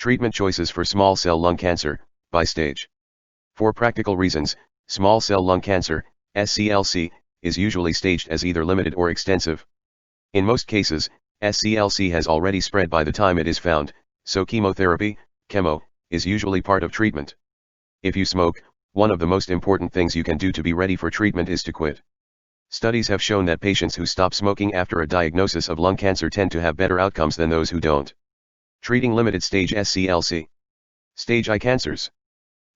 Treatment choices for small cell lung cancer, by stage. For practical reasons, small cell lung cancer, SCLC, is usually staged as either limited or extensive. In most cases, SCLC has already spread by the time it is found, so chemotherapy, chemo, is usually part of treatment. If you smoke, one of the most important things you can do to be ready for treatment is to quit. Studies have shown that patients who stop smoking after a diagnosis of lung cancer tend to have better outcomes than those who don't. Treating limited stage SCLC. Stage I cancers.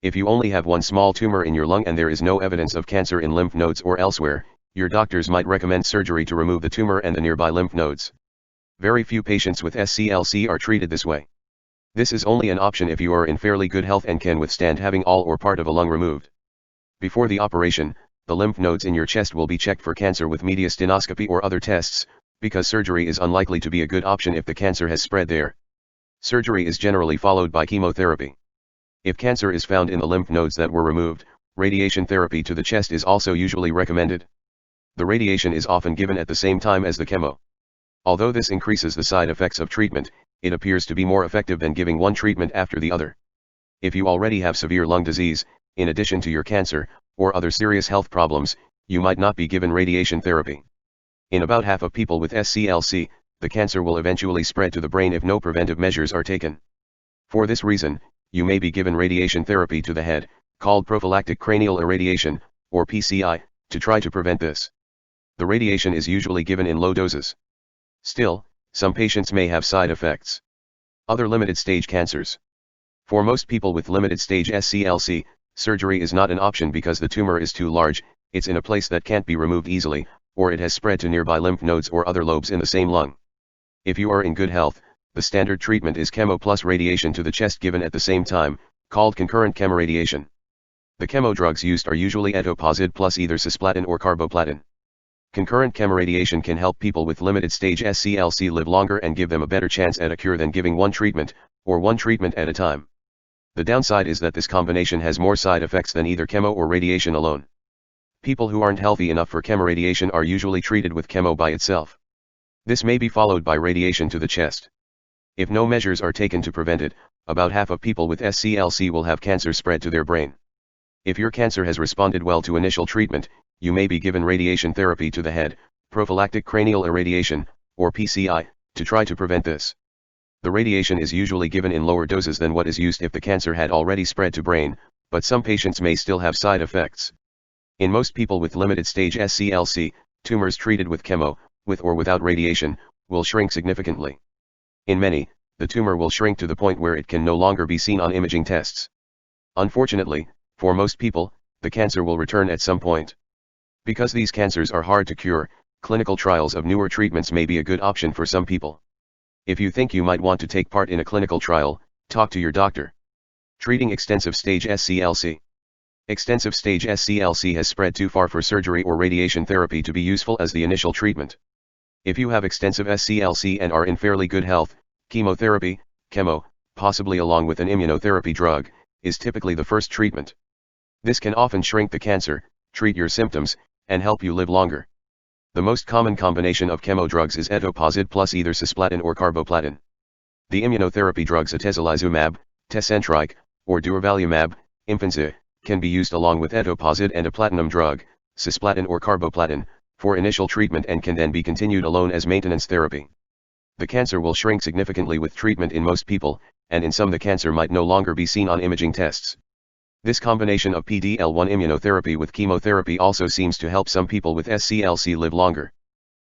If you only have one small tumor in your lung and there is no evidence of cancer in lymph nodes or elsewhere, your doctors might recommend surgery to remove the tumor and the nearby lymph nodes. Very few patients with SCLC are treated this way. This is only an option if you are in fairly good health and can withstand having all or part of a lung removed. Before the operation, the lymph nodes in your chest will be checked for cancer with mediastinoscopy or other tests, because surgery is unlikely to be a good option if the cancer has spread there. Surgery is generally followed by chemotherapy. If cancer is found in the lymph nodes that were removed, radiation therapy to the chest is also usually recommended. The radiation is often given at the same time as the chemo. Although this increases the side effects of treatment, it appears to be more effective than giving one treatment after the other. If you already have severe lung disease, in addition to your cancer, or other serious health problems, you might not be given radiation therapy. In about half of people with SCLC, the cancer will eventually spread to the brain if no preventive measures are taken. For this reason, you may be given radiation therapy to the head, called prophylactic cranial irradiation, or PCI, to try to prevent this. The radiation is usually given in low doses. Still, some patients may have side effects. Other limited stage cancers. For most people with limited stage SCLC, surgery is not an option because the tumor is too large, it's in a place that can't be removed easily, or it has spread to nearby lymph nodes or other lobes in the same lung. If you are in good health, the standard treatment is chemo plus radiation to the chest given at the same time, called concurrent chemoradiation. The chemo drugs used are usually etoposide plus either cisplatin or carboplatin. Concurrent chemoradiation can help people with limited stage SCLC live longer and give them a better chance at a cure than giving one treatment, or one treatment at a time. The downside is that this combination has more side effects than either chemo or radiation alone. People who aren't healthy enough for chemoradiation are usually treated with chemo by itself. This may be followed by radiation to the chest. If no measures are taken to prevent it, about half of people with SCLC will have cancer spread to their brain. If your cancer has responded well to initial treatment, you may be given radiation therapy to the head, prophylactic cranial irradiation, or PCI, to try to prevent this. The radiation is usually given in lower doses than what is used if the cancer had already spread to brain, but some patients may still have side effects. In most people with limited stage SCLC, tumors treated with chemo, with or without radiation, will shrink significantly. In many, the tumor will shrink to the point where it can no longer be seen on imaging tests. Unfortunately, for most people, the cancer will return at some point. Because these cancers are hard to cure, clinical trials of newer treatments may be a good option for some people. If you think you might want to take part in a clinical trial, talk to your doctor. Treating extensive stage SCLC. Extensive stage SCLC has spread too far for surgery or radiation therapy to be useful as the initial treatment. If you have extensive SCLC and are in fairly good health, chemotherapy, chemo, possibly along with an immunotherapy drug, is typically the first treatment. This can often shrink the cancer, treat your symptoms, and help you live longer. The most common combination of chemo drugs is etoposide plus either cisplatin or carboplatin. The immunotherapy drugs atezolizumab, Tecentriq, or durvalumab, Imfinzi, can be used along with etoposide and a platinum drug, cisplatin or carboplatin, for initial treatment and can then be continued alone as maintenance therapy. The cancer will shrink significantly with treatment in most people, and in some the cancer might no longer be seen on imaging tests. This combination of PD-L1 immunotherapy with chemotherapy also seems to help some people with SCLC live longer.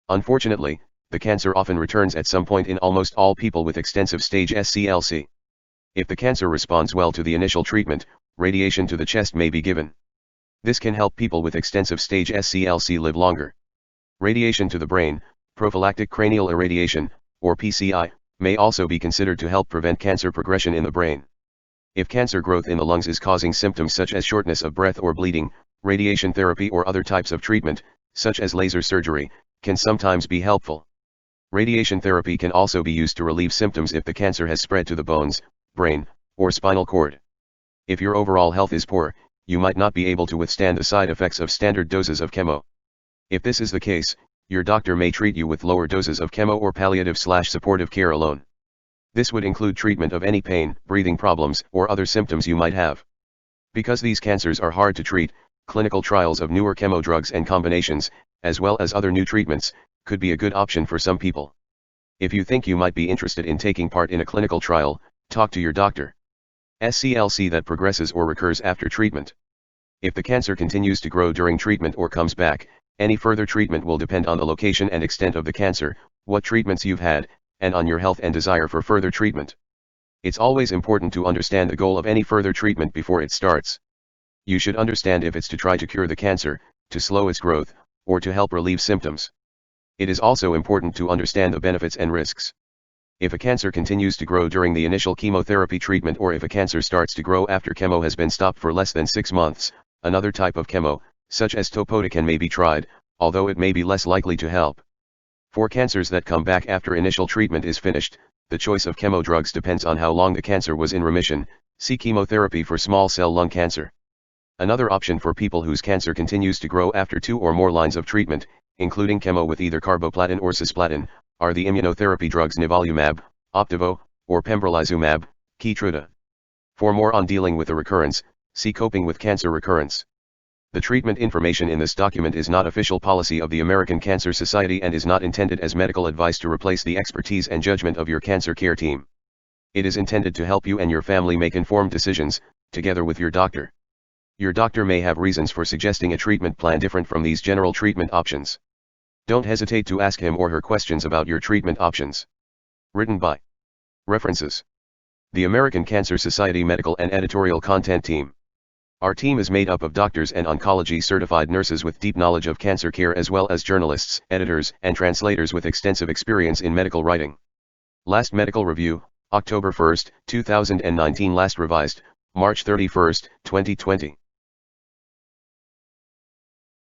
Unfortunately, the cancer often returns at some point in almost all people with extensive stage SCLC. If the cancer responds well to the initial treatment, radiation to the chest may be given. This can help people with extensive stage SCLC live longer. Radiation to the brain, prophylactic cranial irradiation, or PCI, may also be considered to help prevent cancer progression in the brain. If cancer growth in the lungs is causing symptoms such as shortness of breath or bleeding, radiation therapy or other types of treatment, such as laser surgery, can sometimes be helpful. Radiation therapy can also be used to relieve symptoms if the cancer has spread to the bones, brain, or spinal cord. If your overall health is poor, you might not be able to withstand the side effects of standard doses of chemo. If this is the case, your doctor may treat you with lower doses of chemo or palliative/supportive care alone. This would include treatment of any pain, breathing problems, or other symptoms you might have. Because these cancers are hard to treat, clinical trials of newer chemo drugs and combinations, as well as other new treatments, could be a good option for some people. If you think you might be interested in taking part in a clinical trial, talk to your doctor. SCLC that progresses or recurs after treatment. If the cancer continues to grow during treatment or comes back, any further treatment will depend on the location and extent of the cancer, what treatments you've had, and on your health and desire for further treatment. It's always important to understand the goal of any further treatment before it starts. You should understand if it's to try to cure the cancer, to slow its growth, or to help relieve symptoms. It is also important to understand the benefits and risks. If a cancer continues to grow during the initial chemotherapy treatment, or if a cancer starts to grow after chemo has been stopped for less than 6 months, another type of chemo, such as topotecan, may be tried, although it may be less likely to help. For cancers that come back after initial treatment is finished, the choice of chemo drugs depends on how long the cancer was in remission. See chemotherapy for small cell lung cancer. Another option for people whose cancer continues to grow after 2 or more lines of treatment, including chemo with either carboplatin or cisplatin, are the immunotherapy drugs nivolumab, Opdivo, or pembrolizumab, Keytruda. For more on dealing with the recurrence, see Coping with Cancer Recurrence. The treatment information in this document is not official policy of the American Cancer Society and is not intended as medical advice to replace the expertise and judgment of your cancer care team. It is intended to help you and your family make informed decisions, together with your doctor. Your doctor may have reasons for suggesting a treatment plan different from these general treatment options. Don't hesitate to ask him or her questions about your treatment options. Written by References: the American Cancer Society Medical and Editorial Content Team. Our team is made up of doctors and oncology certified nurses with deep knowledge of cancer care, as well as journalists, editors, and translators with extensive experience in medical writing. Last medical review, October 1, 2019. Last revised, March 31, 2020.